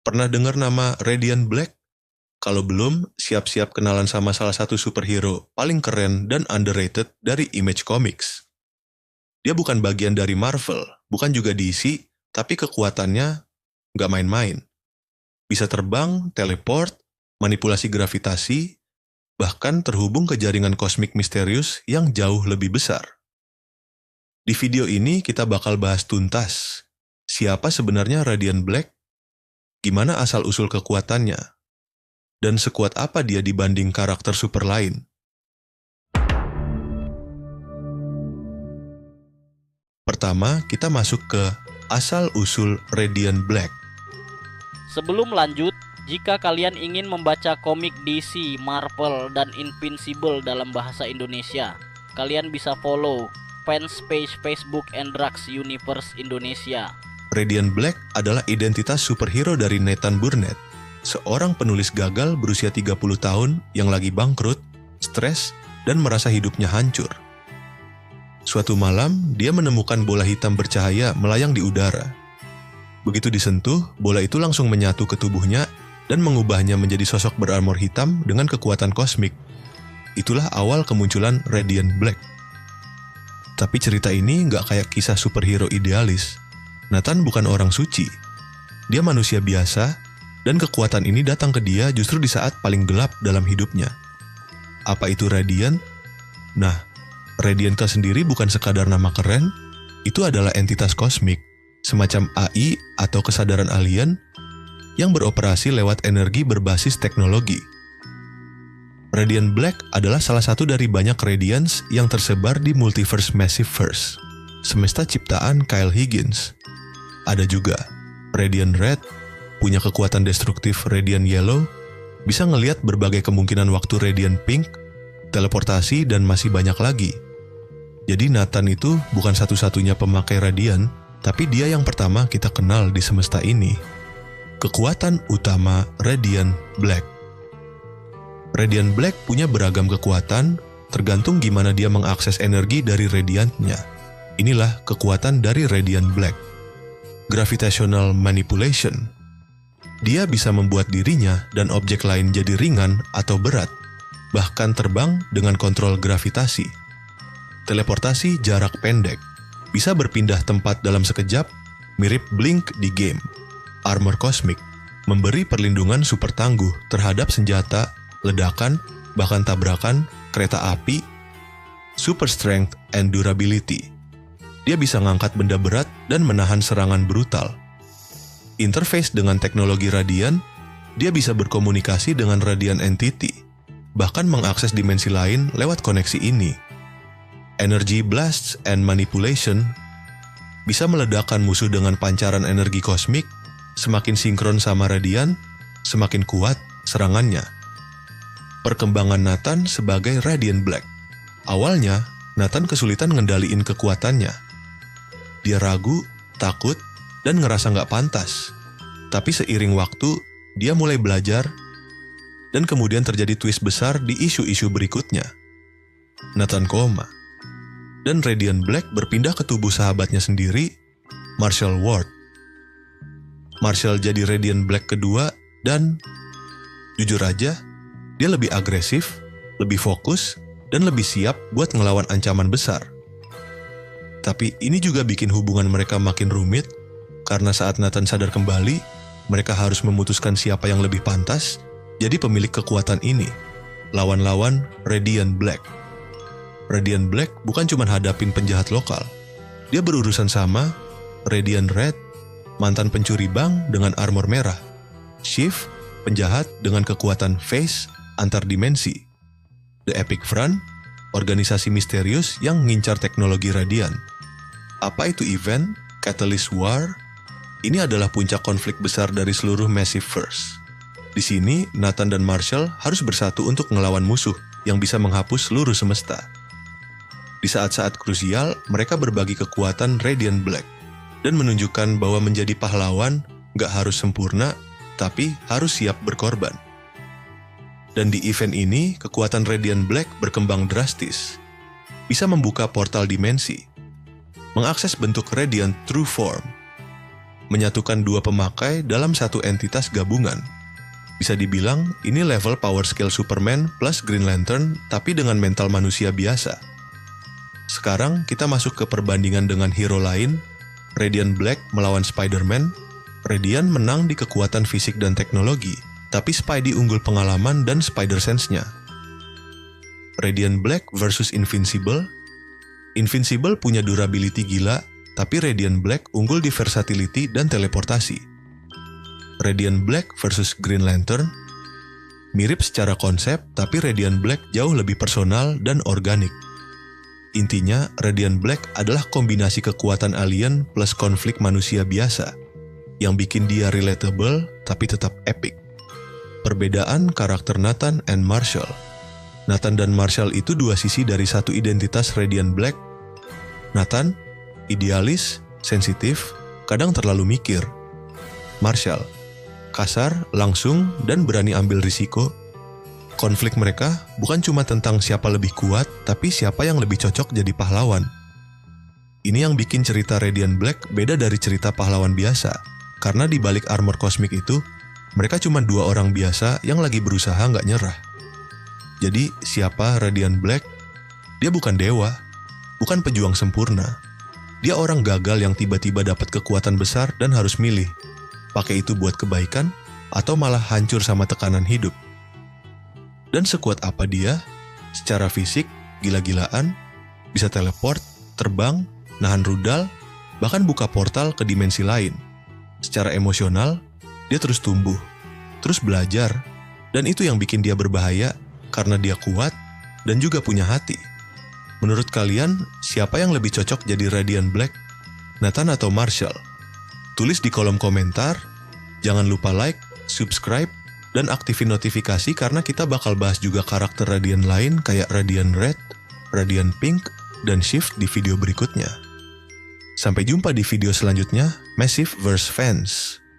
Pernah dengar nama Radiant Black? Kalau belum, siap-siap kenalan sama salah satu superhero paling keren dan underrated dari Image Comics. Dia bukan bagian dari Marvel, bukan juga DC, tapi kekuatannya nggak main-main. Bisa terbang, teleport, manipulasi gravitasi, bahkan terhubung ke jaringan kosmik misterius yang jauh lebih besar. Di video ini kita bakal bahas tuntas, siapa sebenarnya Radiant Black, gimana asal-usul kekuatannya, dan sekuat apa dia dibanding karakter super lain. Pertama, kita masuk ke asal-usul Radiant Black. Sebelum lanjut, jika kalian ingin membaca komik DC, Marvel, dan Invincible dalam bahasa Indonesia, kalian bisa follow fans page Facebook Andrax Universe Indonesia. Radiant Black adalah identitas superhero dari Nathan Burnett, seorang penulis gagal berusia 30 tahun yang lagi bangkrut, stres, dan merasa hidupnya hancur. Suatu malam, dia menemukan bola hitam bercahaya melayang di udara. Begitu disentuh, bola itu langsung menyatu ke tubuhnya dan mengubahnya menjadi sosok berarmor hitam dengan kekuatan kosmik. Itulah awal kemunculan Radiant Black. Tapi cerita ini nggak kayak kisah superhero idealis. Nathan bukan orang suci. Dia manusia biasa, dan kekuatan ini datang ke dia justru di saat paling gelap dalam hidupnya. Apa itu Radiant? Nah, Radiant sendiri bukan sekadar nama keren, itu adalah entitas kosmik, semacam AI atau kesadaran alien yang beroperasi lewat energi berbasis teknologi. Radiant Black adalah salah satu dari banyak Radiants yang tersebar di Multiverse Massiverse, semesta ciptaan Kyle Higgins. Ada juga Radiant Red, punya kekuatan destruktif Radiant Yellow, bisa ngelihat berbagai kemungkinan waktu Radiant Pink, teleportasi, dan masih banyak lagi. Jadi Nathan itu bukan satu-satunya pemakai Radiant, tapi dia yang pertama kita kenal di semesta ini. Kekuatan utama Radiant Black. Radiant Black punya beragam kekuatan, tergantung gimana dia mengakses energi dari Radiant-nya. Inilah kekuatan dari Radiant Black. Gravitational Manipulation. Dia bisa membuat dirinya dan objek lain jadi ringan atau berat, bahkan terbang dengan kontrol gravitasi. Teleportasi jarak pendek. Bisa berpindah tempat dalam sekejap, mirip Blink di game. Armor kosmik. Memberi perlindungan super tangguh terhadap senjata, ledakan, bahkan tabrakan, kereta api. Super strength and durability. Dia bisa ngangkat benda berat dan menahan serangan brutal. Interface dengan teknologi Radiant, dia bisa berkomunikasi dengan Radiant Entity, bahkan mengakses dimensi lain lewat koneksi ini. Energy Blasts and Manipulation bisa meledakkan musuh dengan pancaran energi kosmik. Semakin sinkron sama Radiant, semakin kuat serangannya. Perkembangan Nathan sebagai Radiant Black. Awalnya, Nathan kesulitan ngendaliin kekuatannya. Dia ragu, takut, dan ngerasa nggak pantas. Tapi seiring waktu, dia mulai belajar, dan kemudian terjadi twist besar di isu-isu berikutnya. Nathan koma, dan Radiant Black berpindah ke tubuh sahabatnya sendiri, Marshall Ward. Marshall jadi Radiant Black kedua, dan jujur aja, dia lebih agresif, lebih fokus, dan lebih siap buat ngelawan ancaman besar. Tapi ini juga bikin hubungan mereka makin rumit, karena saat Nathan sadar kembali, mereka harus memutuskan siapa yang lebih pantas jadi pemilik kekuatan ini, lawan-lawan Radiant Black. Radiant Black bukan cuma hadapin penjahat lokal, dia berurusan sama Radiant Red, mantan pencuri bank dengan armor merah, Shift, penjahat dengan kekuatan phase antar dimensi, The Epic Front, organisasi misterius yang ngincar teknologi Radiant. Apa itu event? Catalyst War? Ini adalah puncak konflik besar dari seluruh Massiverse. Di sini, Nathan dan Marshall harus bersatu untuk ngelawan musuh yang bisa menghapus seluruh semesta. Di saat-saat krusial, mereka berbagi kekuatan Radiant Black dan menunjukkan bahwa menjadi pahlawan gak harus sempurna, tapi harus siap berkorban. Dan di event ini, kekuatan Radiant Black berkembang drastis. Bisa membuka portal dimensi, mengakses bentuk Radiant True Form, menyatukan dua pemakai dalam satu entitas gabungan. Bisa dibilang ini level power scale Superman plus Green Lantern tapi dengan mental manusia biasa. Sekarang kita masuk ke perbandingan dengan hero lain, Radiant Black melawan Spider-Man. Radiant menang di kekuatan fisik dan teknologi, tapi Spidey unggul pengalaman dan Spider Sense-nya. Radiant Black versus Invincible. Invincible punya durability gila, tapi Radiant Black unggul di versatility dan teleportasi. Radiant Black versus Green Lantern. Mirip secara konsep, tapi Radiant Black jauh lebih personal dan organik. Intinya, Radiant Black adalah kombinasi kekuatan alien plus konflik manusia biasa, yang bikin dia relatable tapi tetap epic. Perbedaan karakter Nathan and Marshall. Nathan dan Marshall itu dua sisi dari satu identitas Radiant Black. Nathan, idealis, sensitif, kadang terlalu mikir. Marshall, kasar, langsung, dan berani ambil risiko. Konflik mereka bukan cuma tentang siapa lebih kuat, tapi siapa yang lebih cocok jadi pahlawan. Ini yang bikin cerita Radiant Black beda dari cerita pahlawan biasa, karena di balik armor kosmik itu, mereka cuma dua orang biasa yang lagi berusaha nggak nyerah. Jadi, siapa Radiant Black? Dia bukan dewa, bukan pejuang sempurna. Dia orang gagal yang tiba-tiba dapat kekuatan besar dan harus milih, pakai itu buat kebaikan atau malah hancur sama tekanan hidup. Dan sekuat apa dia? Secara fisik, gila-gilaan, bisa teleport, terbang, nahan rudal, bahkan buka portal ke dimensi lain. Secara emosional, dia terus tumbuh, terus belajar, dan itu yang bikin dia berbahaya karena dia kuat dan juga punya hati. Menurut kalian, siapa yang lebih cocok jadi Radiant Black? Nathan atau Marshall? Tulis di kolom komentar. Jangan lupa like, subscribe, dan aktifin notifikasi karena kita bakal bahas juga karakter Radiant lain kayak Radiant Red, Radiant Pink, dan Shift di video berikutnya. Sampai jumpa di video selanjutnya, Massive vs. Fans.